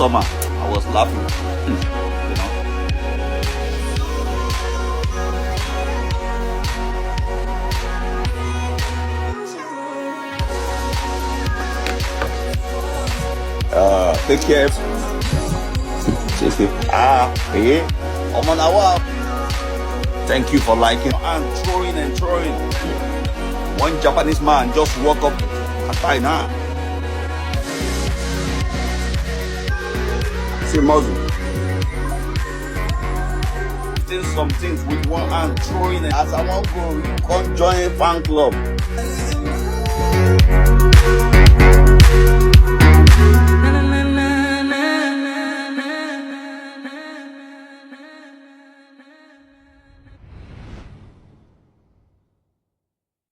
summer, I was laughing. You know. Take care. Hey, thank you for liking and throwing. One Japanese man just woke up at China. See Muslim. Still some things with one hand throwing it. As I want to go, you can't join a fan club.